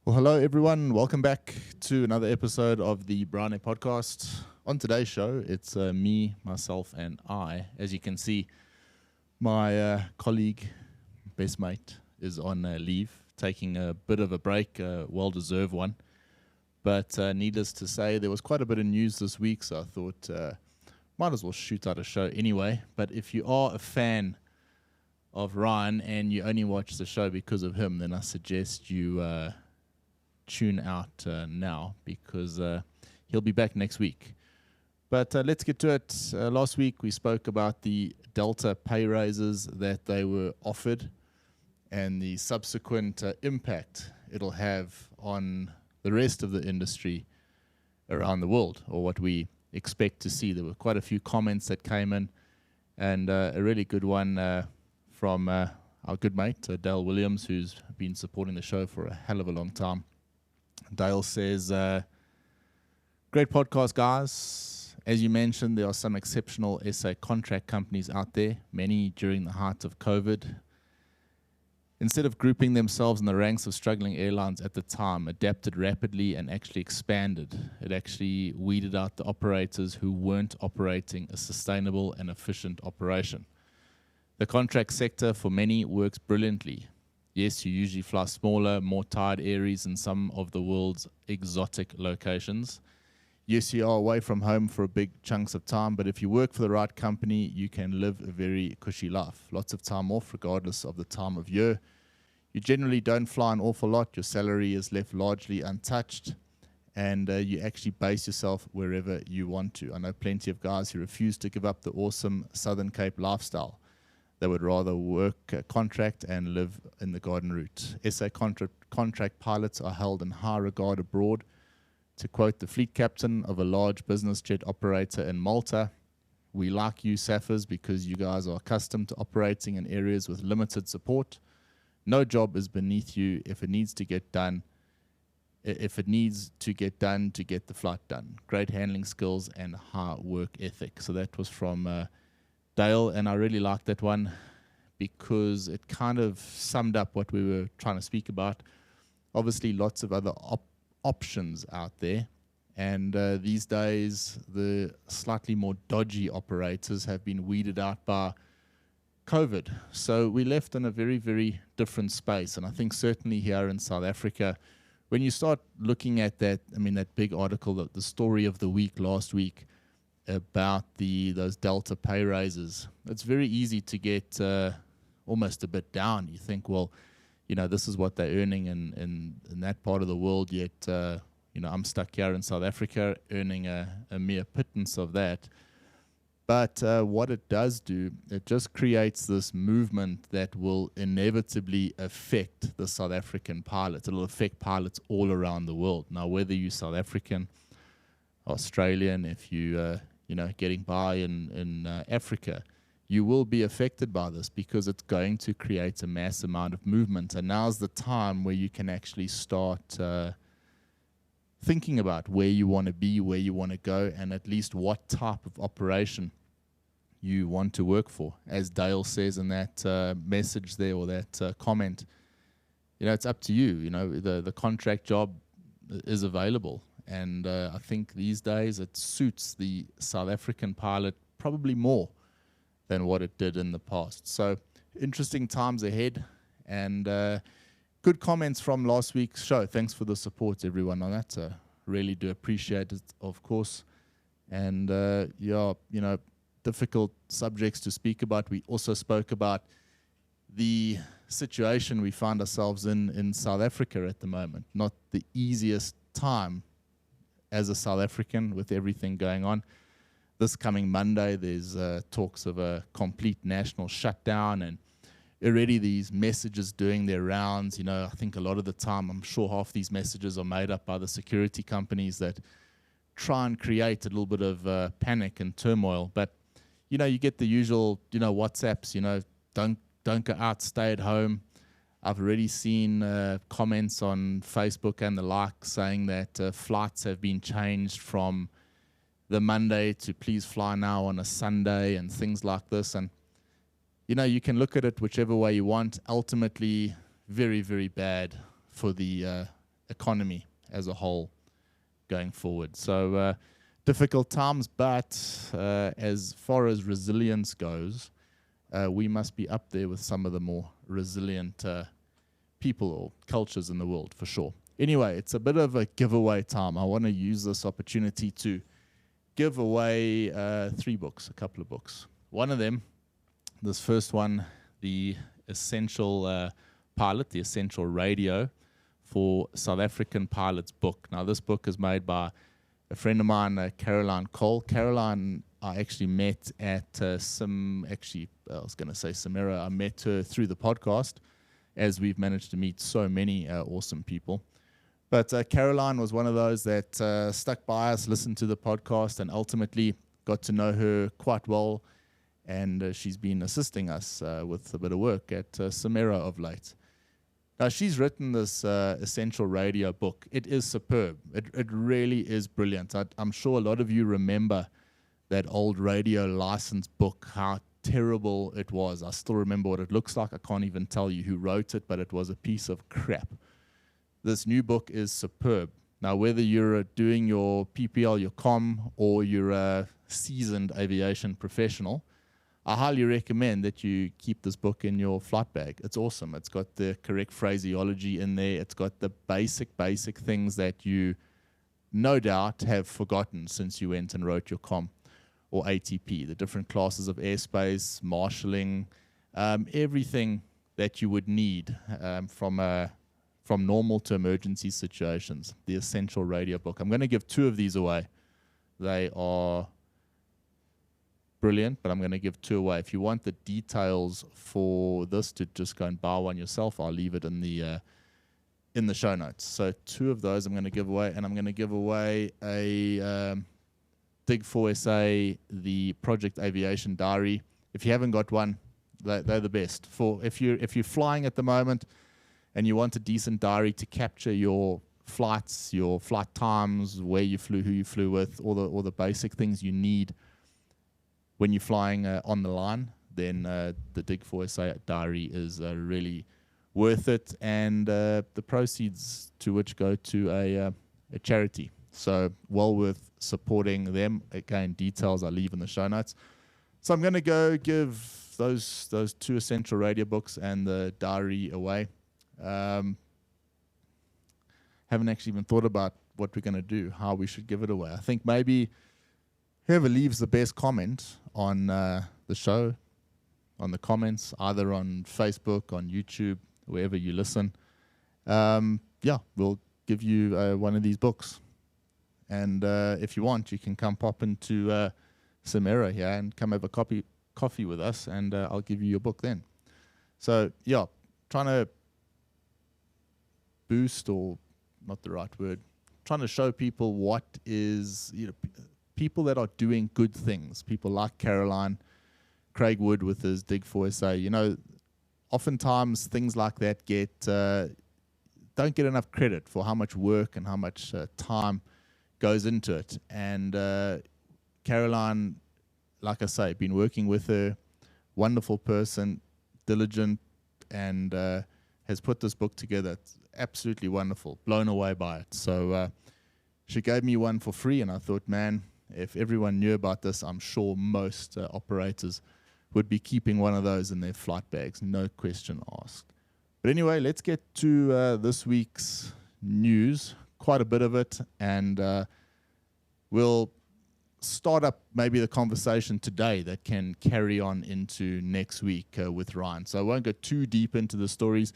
Well, hello everyone. Welcome back to another episode of the Bryan podcast. On today's show, it's me, myself, and I. As you can see, my colleague, best mate, is on leave, taking a bit of a break, a well-deserved one. But needless to say, there was quite a bit of news this week, so I thought might as well shoot out a show anyway. But if you are a fan of Ryan and you only watch the show because of him, then I suggest you tune out now, because he'll be back next week. But let's get to it. Last week we spoke about the Delta pay raises that they were offered and the subsequent impact it'll have on the rest of the industry around the world, or what we expect to see. There were quite a few comments that came in, and a really good one from our good mate Dale Williams, who's been supporting the show for a hell of a long time. Dale says, great podcast, guys. As you mentioned, there are some exceptional SA contract companies out there, many during the height of COVID. Instead of grouping themselves in the ranks of struggling airlines at the time, adapted rapidly and actually expanded. It actually weeded out the operators who weren't operating a sustainable and efficient operation. The contract sector for many works brilliantly. Yes, you usually fly smaller, more tired areas in some of the world's exotic locations. Yes, you are away from home for big chunks of time, but if you work for the right company, you can live a very cushy life. Lots of time off, regardless of the time of year. You generally don't fly an awful lot. Your salary is left largely untouched, and you actually base yourself wherever you want to. I know plenty of guys who refuse to give up the awesome Southern Cape lifestyle. They would rather work a contract and live in the garden route. SA contract pilots are held in high regard abroad. To quote the fleet captain of a large business jet operator in Malta, "We like you SAFers because you guys are accustomed to operating in areas with limited support. No job is beneath you if it needs to get done. If it needs to get done to get the flight done. Great handling skills and high work ethic." So that was from Dale, and I really liked that one because it kind of summed up what we were trying to speak about. Obviously, lots of other options out there, and these days, the slightly more dodgy operators have been weeded out by COVID. So we left in a very, very different space, and I think certainly here in South Africa, when you start looking at that, I mean, that big article, the story of the week last week, about those Delta pay raises, it's very easy to get almost a bit down. You think, well, this is what they're earning in that part of the world, yet I'm stuck here in South Africa earning a mere pittance of that. But what it does do, it just creates this movement that will inevitably affect the South African pilots. It'll affect pilots all around the world. Now, whether you're South African, Australian, if you getting by in Africa, you will be affected by this, because it's going to create a mass amount of movement. And now's the time where you can actually start thinking about where you want to be, where you want to go, and at least what type of operation you want to work for. As Dale says in that message there, or that comment, it's up to you. The contract job is available. And I think these days it suits the South African pilot probably more than what it did in the past. So interesting times ahead, and good comments from last week's show. Thanks for the support, everyone, on that. Really do appreciate it, of course. And difficult subjects to speak about. We also spoke about the situation we find ourselves in South Africa at the moment. Not the easiest time as a South African, with everything going on. This coming Monday, there's talks of a complete national shutdown, and already these messages doing their rounds. I think a lot of the time, I'm sure half these messages are made up by the security companies that try and create a little bit of panic and turmoil. But, you get the usual, WhatsApps, don't go out, stay at home. I've already seen comments on Facebook and the like saying that flights have been changed from the Monday to please fly now on a Sunday, and things like this. And, you can look at it whichever way you want. Ultimately, very, very bad for the economy as a whole going forward. So difficult times, but as far as resilience goes, we must be up there with some of the more resilient people or cultures in the world, for sure. Anyway, it's a bit of a giveaway time. I want to use this opportunity to give away 3 books, a couple of books. One of them, this first one, the Essential Pilot, the Essential Radio for South African Pilots book. Now, this book is made by a friend of mine, Caroline Koll. Caroline, I actually met at I was going to say Samira. I met her through the podcast, as we've managed to meet so many awesome people. But Caroline was one of those that stuck by us, listened to the podcast, and ultimately got to know her quite well. And she's been assisting us with a bit of work at Samira of late. Now, she's written this Essential Radio book. It is superb. It really is brilliant. I'm sure a lot of you remember that old radio license book, how terrible it was. I still remember what it looks like. I can't even tell you who wrote it, but it was a piece of crap. This new book is superb. Now, whether you're doing your PPL, your comm, or you're a seasoned aviation professional, I highly recommend that you keep this book in your flight bag. It's awesome. It's got the correct phraseology in there. It's got the basic things that you no doubt have forgotten since you went and wrote your comm or ATP, the different classes of airspace, marshalling, everything that you would need from normal to emergency situations, the Essential Radio book. I'm going to give 2 of these away. They are brilliant, but I'm going to give 2 away. If you want the details for this to just go and buy one yourself, I'll leave it in the show notes. So 2 of those I'm going to give away, and I'm going to give away a Dig 4SA, the Project Aviation Diary. If you haven't got one, they're the best. If you're flying at the moment and you want a decent diary to capture your flights, your flight times, where you flew, who you flew with, all the basic things you need when you're flying on the line, then the Dig 4SA diary is really worth it, and the proceeds to which go to a charity. So well worth supporting them. Again, details I leave in the show notes. So I'm going to go give those 2 Essential Radio books and the diary away. Haven't actually even thought about what we're going to do, how we should give it away. I think maybe whoever leaves the best comment on the show, on the comments, either on Facebook, on YouTube, wherever you listen, we'll give you one of these books. And if you want, you can come pop into Samira here and come have a coffee with us, and I'll give you your book then. So, trying to boost, or not the right word, trying to show people what is, people that are doing good things, people like Caroline, Craig Wood with his Dig 4SA. Oftentimes things like that don't get enough credit for how much work and how much time goes into it. And Caroline, like I say, been working with her, wonderful person, diligent, and has put this book together. It's absolutely wonderful, blown away by it. So she gave me one for free, and I thought, man, if everyone knew about this, I'm sure most operators would be keeping one of those in their flight bags, no question asked. But anyway, let's get to this week's news, quite a bit of it, and we'll start up maybe the conversation today that can carry on into next week with Ryan. So I won't go too deep into the stories,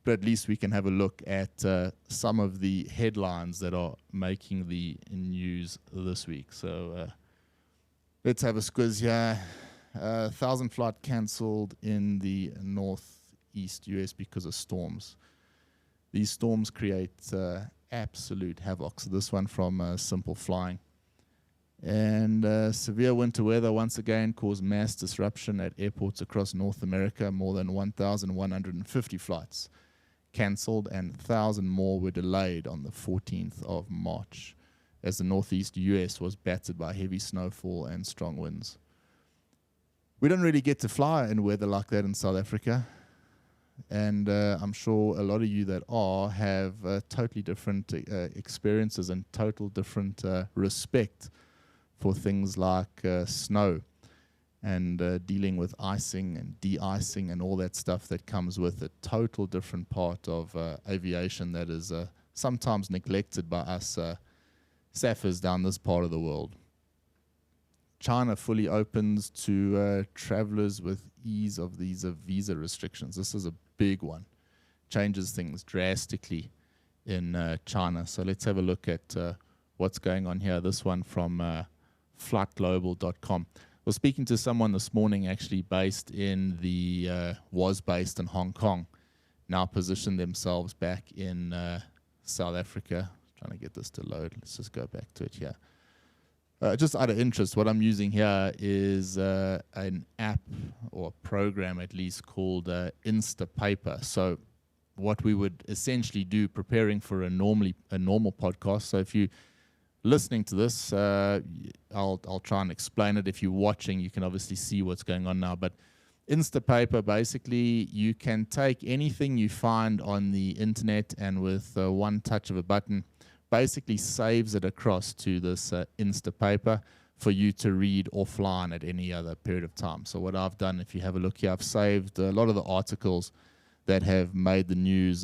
but at least we can have a look at some of the headlines that are making the news this week. So let's have a squiz here. 1,000 flight cancelled in the northeast US because of storms. These storms create absolute havoc. So this one from Simple Flying. And severe winter weather once again caused mass disruption at airports across North America. More than 1,150 flights cancelled, and 1,000 more were delayed on the 14th of March as the northeast US was battered by heavy snowfall and strong winds. We don't really get to fly in weather like that in South Africa. and I'm sure a lot of you that have totally different experiences and total different respect for things like snow and dealing with icing and de-icing and all that stuff that comes with it. Total different part of aviation that is sometimes neglected by us sappers down this part of the world. China fully opens to travelers with ease of these visa restrictions. This is a big one. Changes things drastically in China. So let's have a look at what's going on here. This one from flightglobal.com. I was speaking to someone this morning actually based in was based in Hong Kong, now positioned themselves back in South Africa. Trying to get this to load. Let's just go back to it here. Just out of interest, what I'm using here is an app or a program at least called Instapaper. So what we would essentially do preparing for a normal podcast. So if you listening to this, I'll try and explain it. If you're watching, you can obviously see what's going on now. But Instapaper, basically, you can take anything you find on the internet and with one touch of a button, basically saves it across to this Instapaper for you to read offline at any other period of time. So what I've done, if you have a look here, I've saved a lot of the articles that have made the news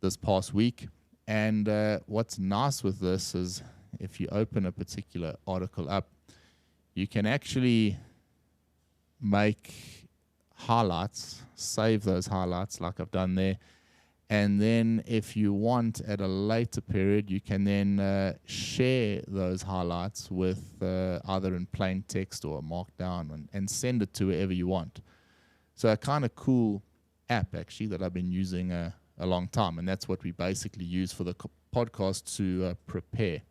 this past week. And what's nice with this is if you open a particular article up, you can actually make highlights, save those highlights like I've done there. And then if you want at a later period, you can then share those highlights with either in plain text or markdown and send it to wherever you want. So a kind of cool app actually that I've been using a long time. And that's what we basically use for the podcast to prepare.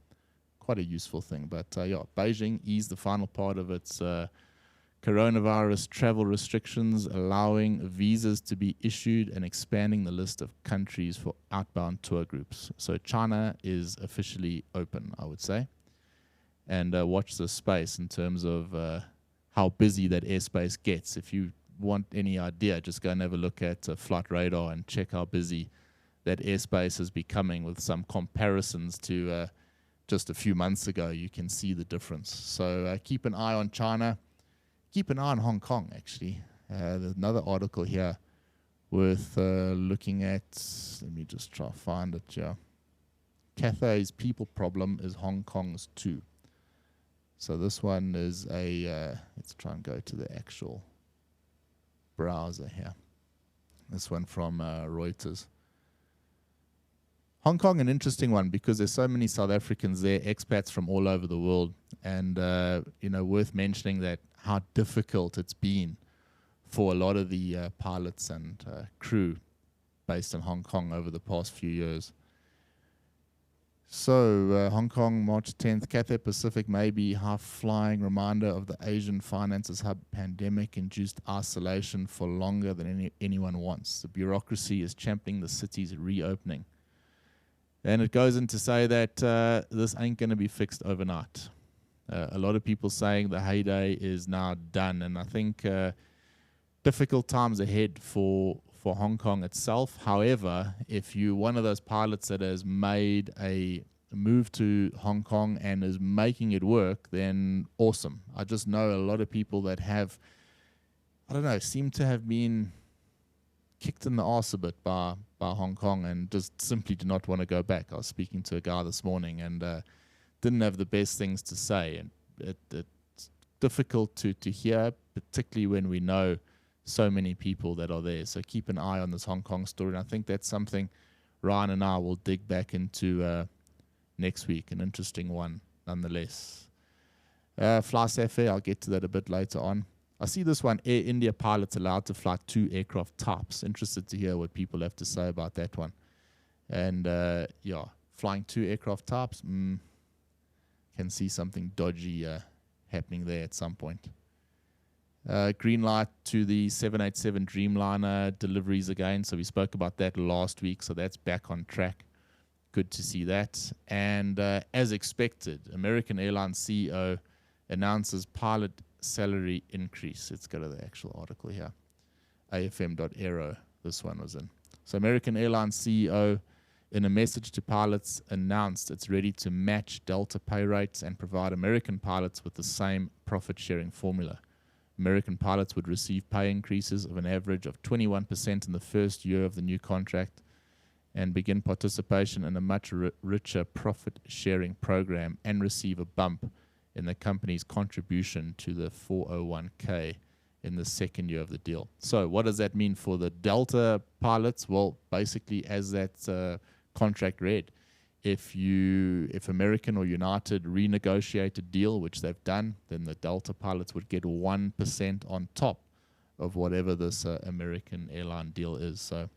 Quite a useful thing. But yeah, Beijing eased the final part of its coronavirus travel restrictions, allowing visas to be issued and expanding the list of countries for outbound tour groups. So China is officially open, I would say. And watch this space in terms of how busy that airspace gets. If you want any idea, just go and have a look at Flight Radar and check how busy that airspace is becoming with some comparisons to just a few months ago. You can see the difference. So keep an eye on China. Keep an eye on Hong Kong, actually. There's another article here worth looking at. Let me just try to find it here. Cathay's people problem is Hong Kong's too. So this one is let's try and go to the actual browser here. This one from Reuters. Hong Kong, an interesting one because there's so many South Africans there, expats from all over the world. And, worth mentioning that how difficult it's been for a lot of the pilots and crew based in Hong Kong over the past few years. So, Hong Kong, March 10th, Cathay Pacific may be half-flying reminder of the Asian finances hub pandemic-induced isolation for longer than anyone wants. The bureaucracy is championing the city's reopening. And it goes in to say that this ain't going to be fixed overnight. A lot of people saying the heyday is now done. And I think difficult times ahead for Hong Kong itself. However, if you're one of those pilots that has made a move to Hong Kong and is making it work, then awesome. I just know a lot of people that have, seem to have been kicked in the arse a bit by Hong Kong and just simply do not want to go back. I was speaking to a guy this morning and didn't have the best things to say. And it's difficult to hear, particularly when we know so many people that are there. So keep an eye on this Hong Kong story. And I think that's something Ryan and I will dig back into next week. An interesting one, nonetheless. Fly Safe, I'll get to that a bit later on. I see this one, Air India pilots allowed to fly 2 aircraft types. Interested to hear what people have to say about that one. And, flying 2 aircraft types, can see something dodgy happening there at some point. Green light to the 787 Dreamliner deliveries again. So we spoke about that last week, so that's back on track. Good to see that. And as expected, American Airlines CEO announces pilot salary increase. Let's go to the actual article here. AFM.aero. this one was in. So American Airlines CEO, in a message to pilots, announced it's ready to match Delta pay rates and provide American pilots with the same profit-sharing formula. American pilots would receive pay increases of an average of 21% in the first year of the new contract and begin participation in a much richer profit-sharing program and receive a bump in the company's contribution to the 401k in the second year of the deal. So what does that mean for the Delta pilots? Well, basically, as that contract read, if American or United renegotiate a deal, which they've done, then the Delta pilots would get 1% on top of whatever this American airline deal is. So,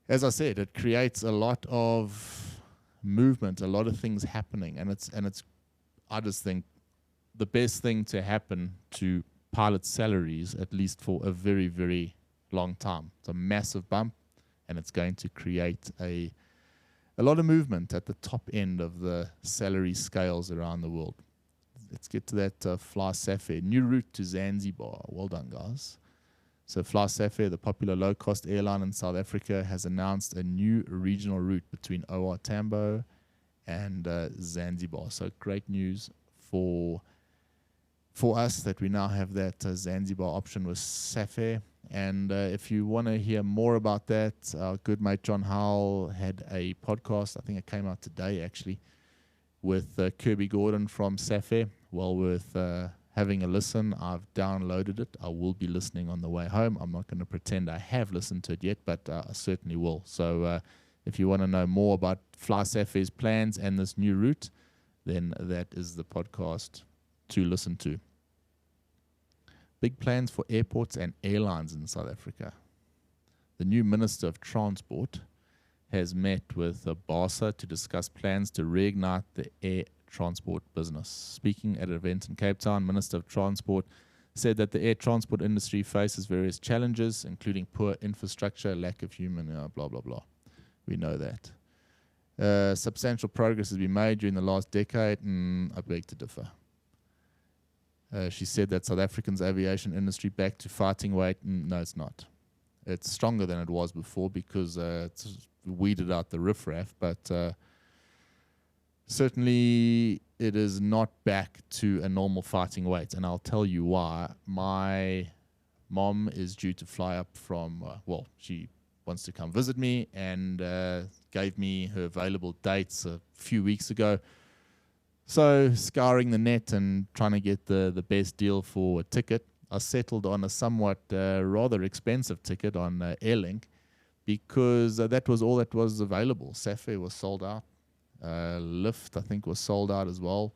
as I said, it creates a lot of movement, a lot of things happening, and it's. I just think the best thing to happen to pilot salaries, at least for a very, very long time. It's a massive bump, and it's going to create a lot of movement at the top end of the salary scales around the world. Let's get to that Fly Safair. New route to Zanzibar. Well done, guys. So Fly Safair, the popular low-cost airline in South Africa, has announced a new regional route between OR Tambo and Zanzibar. So great news for us that we now have that Zanzibar option with Safair. And if you want to hear more about that, our good mate John Howell had a podcast, I think it came out today actually, with Kirby Gordon from Safair. Well worth having a listen. I've downloaded it. I will be listening on the way home. I'm not going to pretend I have listened to it yet, but I certainly will. So if you want to know more about Fly Safair's plans and this new route, then that is the podcast to listen to. Big plans for airports and airlines in South Africa. The new Minister of Transport has met with BASA to discuss plans to reignite the air transport business. Speaking at an event in Cape Town, Minister of Transport said that the air transport industry faces various challenges, including poor infrastructure, lack of human, blah, blah, blah. We know that. Substantial progress has been made during the last decade, and I beg to differ. She said that South Africa's aviation industry back to fighting weight. No, it's not. It's stronger than it was before because it's weeded out the riffraff, but certainly it is not back to a normal fighting weight, and I'll tell you why. My mom is due to fly up from, she wants to come visit me and gave me her available dates a few weeks ago. So scouring the net and trying to get the best deal for a ticket, I settled on a somewhat rather expensive ticket on Airlink because that was all that was available. Safair was sold out. Lyft, I think, was sold out as well.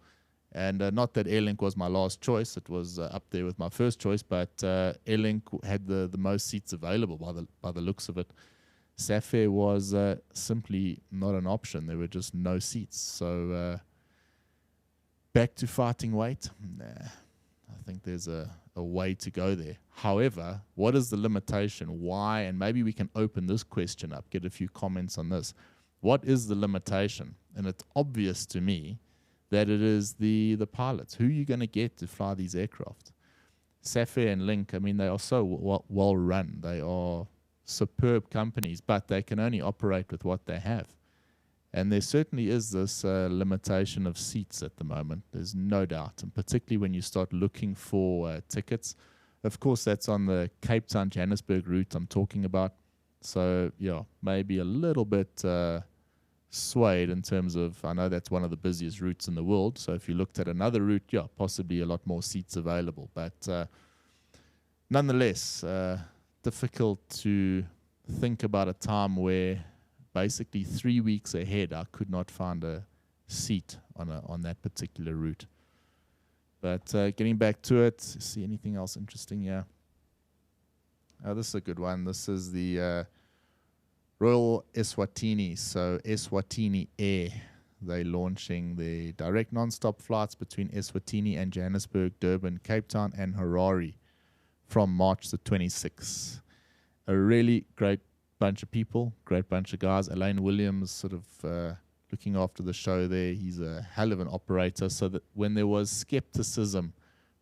And not that Airlink was my last choice. It was up there with my first choice, but Airlink had the most seats available by the looks of it. Safair was simply not an option. There were just no seats. So back to fighting weight? Nah, I think there's a way to go there. However, what is the limitation? Why? And maybe we can open this question up, get a few comments on this. What is the limitation? And it's obvious to me that it is the pilots. Who are you going to get to fly these aircraft? Safair and Link, I mean, they are so well run. They are superb companies, but they can only operate with what they have. And there certainly is this limitation of seats at the moment. There's no doubt. And particularly when you start looking for tickets. Of course, that's on the Cape Town-Johannesburg route I'm talking about. So, yeah, maybe a little bit swayed in terms of, I know that's one of the busiest routes in the world. So if you looked at another route, yeah, possibly a lot more seats available. But nonetheless, difficult to think about a time where basically 3 weeks ahead, I could not find a seat on that particular route. But getting back to it, see anything else interesting here? Oh, this is a good one. This is the Royal Eswatini. So Eswatini Air, they're launching the direct non-stop flights between Eswatini and Johannesburg, Durban, Cape Town, and Harare from March the 26th. A really great bunch of people, great bunch of guys. Elaine Williams sort of looking after the show there. He's a hell of an operator. So that when there was skepticism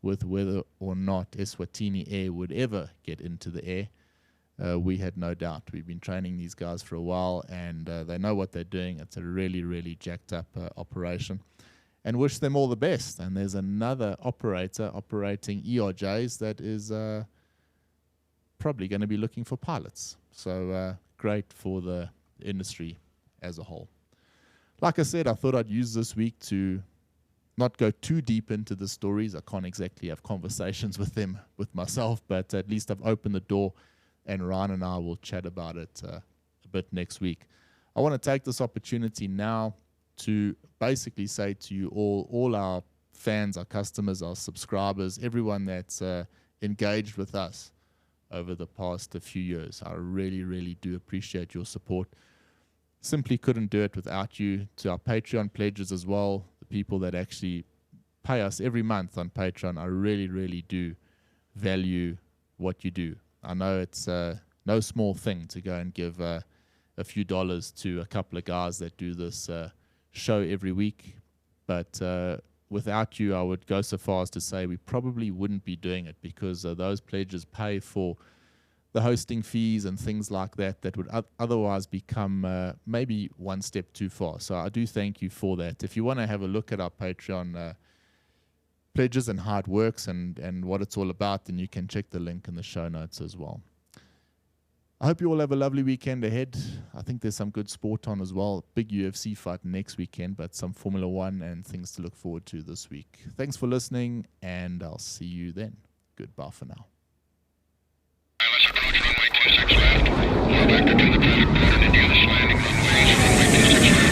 with whether or not Eswatini Air would ever get into the air, we had no doubt. We've been training these guys for a while, and they know what they're doing. It's a really, really jacked up operation. And wish them all the best. And there's another operator operating ERJs that is probably going to be looking for pilots. So great for the industry as a whole. Like I said, I thought I'd use this week to not go too deep into the stories. I can't exactly have conversations with them, with myself, but at least I've opened the door, and Ryan and I will chat about it a bit next week. I want to take this opportunity now to basically say to you all our fans, our customers, our subscribers, everyone that's engaged with us over the past few years. I really, really do appreciate your support. Simply couldn't do it without you. To our Patreon pledges as well, the people that actually pay us every month on Patreon, I really, really do value what you do. I know it's no small thing to go and give a few dollars to a couple of guys that do this show every week, but without you, I would go so far as to say we probably wouldn't be doing it, because those pledges pay for the hosting fees and things like that that would otherwise become maybe one step too far. So I do thank you for that. If you want to have a look at our Patreon pledges and how it works and what it's all about, then you can check the link in the show notes as well. I hope you all have a lovely weekend ahead. I think there's some good sport on as well. Big UFC fight next weekend, but some Formula One and things to look forward to this week. Thanks for listening, and I'll see you then. Goodbye for now. Runway 26 left. Vector to the traffic pattern, Indiana's landing runways, runway 26 left.